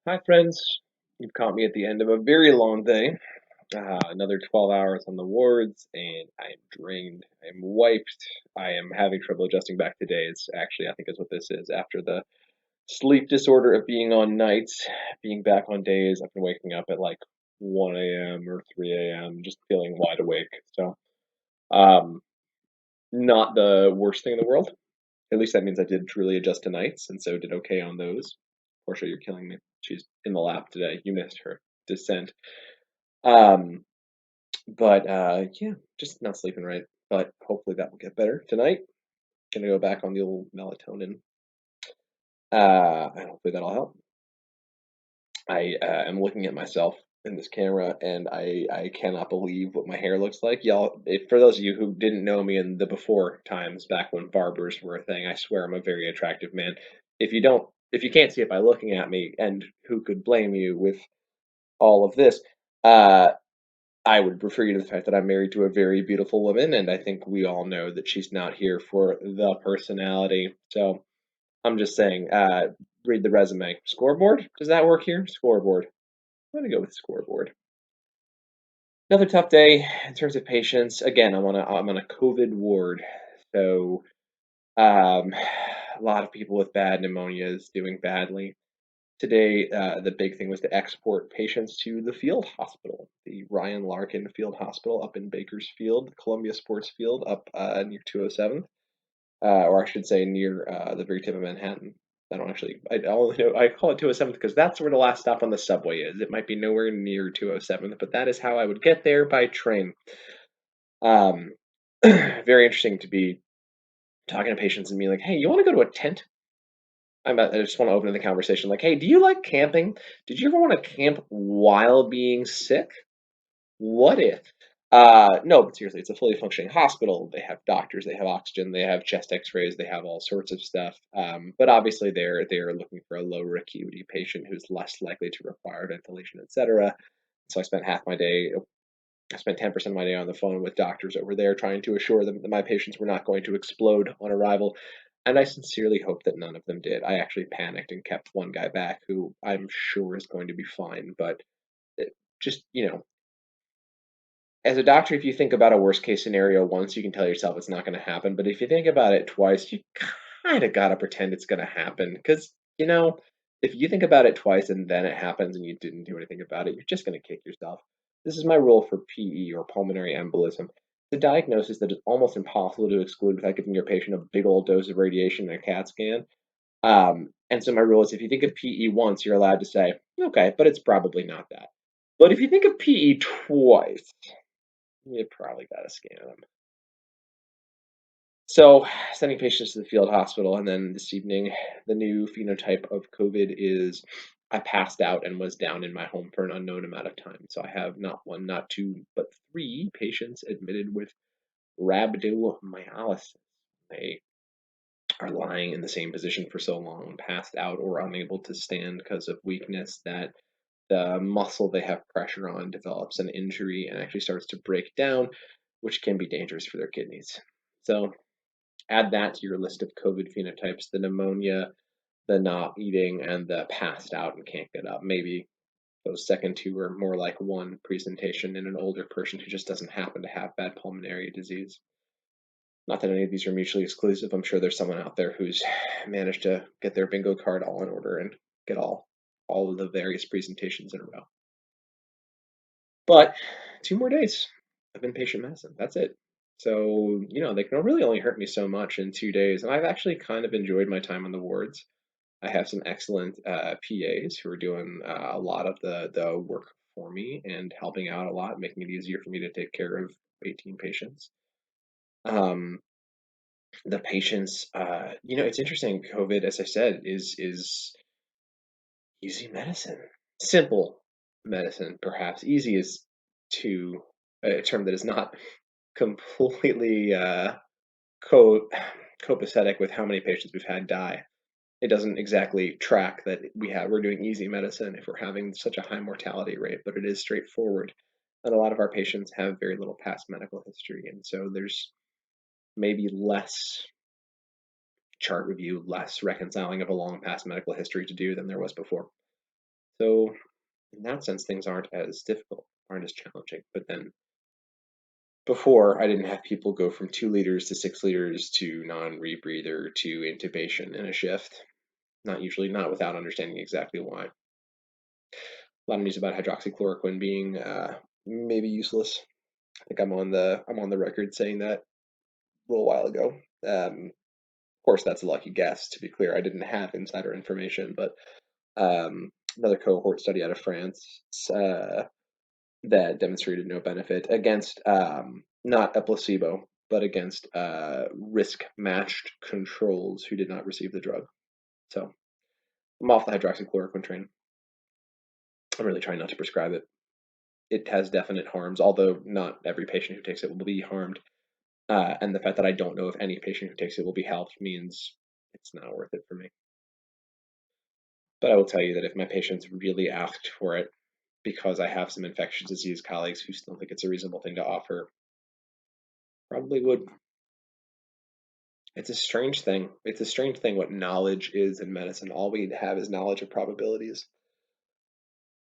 Hi, friends. You've caught me at the end of a very long day. Another 12 hours on the wards, and I'm drained. I'm wiped. I am having trouble adjusting back to days, actually, I think is what this is. After the sleep disorder of being on nights, being back on days, I've been waking up at like 1 a.m. or 3 a.m., just feeling wide awake. So, um, not the worst thing in the world. At least that means I did truly adjust to nights, and so did okay on those. Portia, you're killing me. She's in the lab today. You missed her descent. Um, but yeah, just not sleeping right. But hopefully that will get better tonight. Gonna go back on the old melatonin. And hopefully that'll help. I am looking at myself in this camera, and I cannot believe what my hair looks like. Y'all, for those of you who didn't know me in the before times, back when barbers were a thing, I swear I'm a very attractive man. If you can't see it by looking at me, and who could blame you with all of this, uh, I would refer you to the fact that I'm married to a very beautiful woman, and I think we all know that she's not here for the personality. So I'm just saying, read the resume. Scoreboard? Does that work here? Scoreboard. I'm gonna go with scoreboard. Another tough day in terms of patients. Again, I'm on a COVID ward, so a lot of people with bad pneumonias doing badly. Today, the big thing was to export patients to the field hospital, the Ryan Larkin Field Hospital up in Bakersfield, Columbia Sports Field up near 207th, or I should say near the very tip of Manhattan. I only know, I call it 207th because that's where the last stop on the subway is. It might be nowhere near 207th, but that is how I would get there by train. Um, very interesting to be talking to patients and being like, hey, you want to go to a tent? I just want to open the conversation like, hey, do you like camping? Did you ever want to camp while being sick? What if? No, but seriously, it's a fully functioning hospital. They have doctors, they have oxygen, they have chest X-rays, they have all sorts of stuff. But obviously, they're looking for a lower acuity patient who's less likely to require ventilation, etc. So I spent 10% of my day on the phone with doctors over there trying to assure them that my patients were not going to explode on arrival. And I sincerely hope that none of them did. I actually panicked and kept one guy back who I'm sure is going to be fine. But just, as a doctor, if you think about a worst case scenario once, you can tell yourself it's not going to happen. But if you think about it twice, you kind of got to pretend it's going to happen. Because, if you think about it twice and then it happens and you didn't do anything about it, you're just going to kick yourself. This is my rule for PE or pulmonary embolism. The diagnosis that is almost impossible to exclude without giving your patient a big old dose of radiation and a CAT scan. And so my rule is if you think of PE once, you're allowed to say, okay, but it's probably not that. But if you think of PE twice, you probably got to scan them. So, sending patients to the field hospital, and then this evening, the new phenotype of COVID is I passed out and was down in my home for an unknown amount of time. So, I have not one, not two, but three patients admitted with rhabdomyolysis. They are lying in the same position for so long, passed out or unable to stand because of weakness, that the muscle they have pressure on develops an injury and actually starts to break down, which can be dangerous for their kidneys. So add that to your list of COVID phenotypes: the pneumonia, the not eating, and the passed out and can't get up. Maybe those second two are more like one presentation in an older person who just doesn't happen to have bad pulmonary disease. Not that any of these are mutually exclusive. I'm sure there's someone out there who's managed to get their bingo card all in order and get all of the various presentations in a row. But 2 more days of inpatient medicine. That's it. So, they can really only hurt me so much in 2 days. And I've actually kind of enjoyed my time on the wards. I have some excellent PAs who are doing a lot of the work for me and helping out a lot, making it easier for me to take care of 18 patients. Um, the patients, it's interesting. COVID, as I said, is easy medicine, simple medicine, perhaps. Easy is to a term that is not completely co copacetic with how many patients we've had die. It doesn't exactly track that we're doing easy medicine if we're having such a high mortality rate, but it is straightforward. And a lot of our patients have very little past medical history, and so there's maybe less chart review, less reconciling of a long past medical history to do than there was before. So in that sense, things aren't as difficult, aren't as challenging. But then before, I didn't have people go from 2 liters to 6 liters to non-rebreather to intubation in a shift. Not usually, not without understanding exactly why. A lot of news about hydroxychloroquine being maybe useless. I think I'm on the record saying that a little while ago. Of course, that's a lucky guess. To be clear, I didn't have insider information, but another cohort study out of France uh, that demonstrated no benefit against not a placebo, but against risk matched controls who did not receive the drug. So I'm off the hydroxychloroquine train. I'm really trying not to prescribe it. It has definite harms, although not every patient who takes it will be harmed. And the fact that I don't know if any patient who takes it will be helped means it's not worth it for me. But I will tell you that if my patients really asked for it because I have some infectious disease colleagues who still think it's a reasonable thing to offer, probably would. It's a strange thing. It's a strange thing what knowledge is in medicine. All we have is knowledge of probabilities.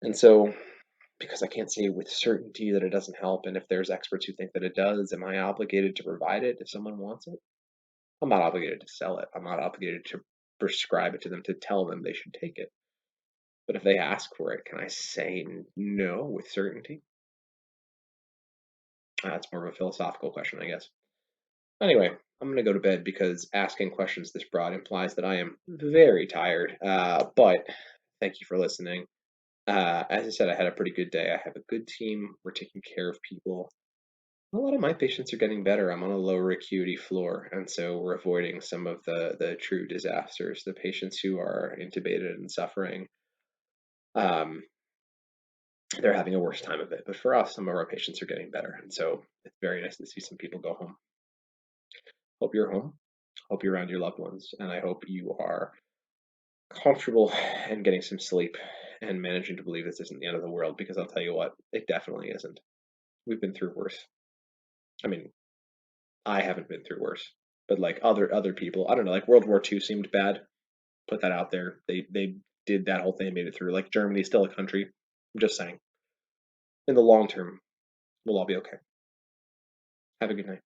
And so, because I can't say with certainty that it doesn't help, and if there's experts who think that it does, am I obligated to provide it if someone wants it? I'm not obligated to sell it. I'm not obligated to prescribe it to them to tell them they should take it. But if they ask for it, can I say no with certainty? That's more of a philosophical question, I guess. Anyway, I'm going to go to bed because asking questions this broad implies that I am very tired. But thank you for listening. As I said, I had a pretty good day. I have a good team. We're taking care of people. A lot of my patients are getting better. I'm on a lower acuity floor, and so we're avoiding some of the true disasters. The patients who are intubated and suffering, um, they're having a worse time of it. But for us, some of our patients are getting better, and so it's very nice to see some people go home. Hope you're home. Hope you're around your loved ones, and I hope you are comfortable and getting some sleep and managing to believe this isn't the end of the world, because I'll tell you what, it definitely isn't. We've been through worse. I mean, I haven't been through worse, but like other people, I don't know, like World War II seemed bad. Put that out there. They did that whole thing, made it through. Like Germany's still a country. I'm just saying. In the long term, we'll all be okay. Have a good night.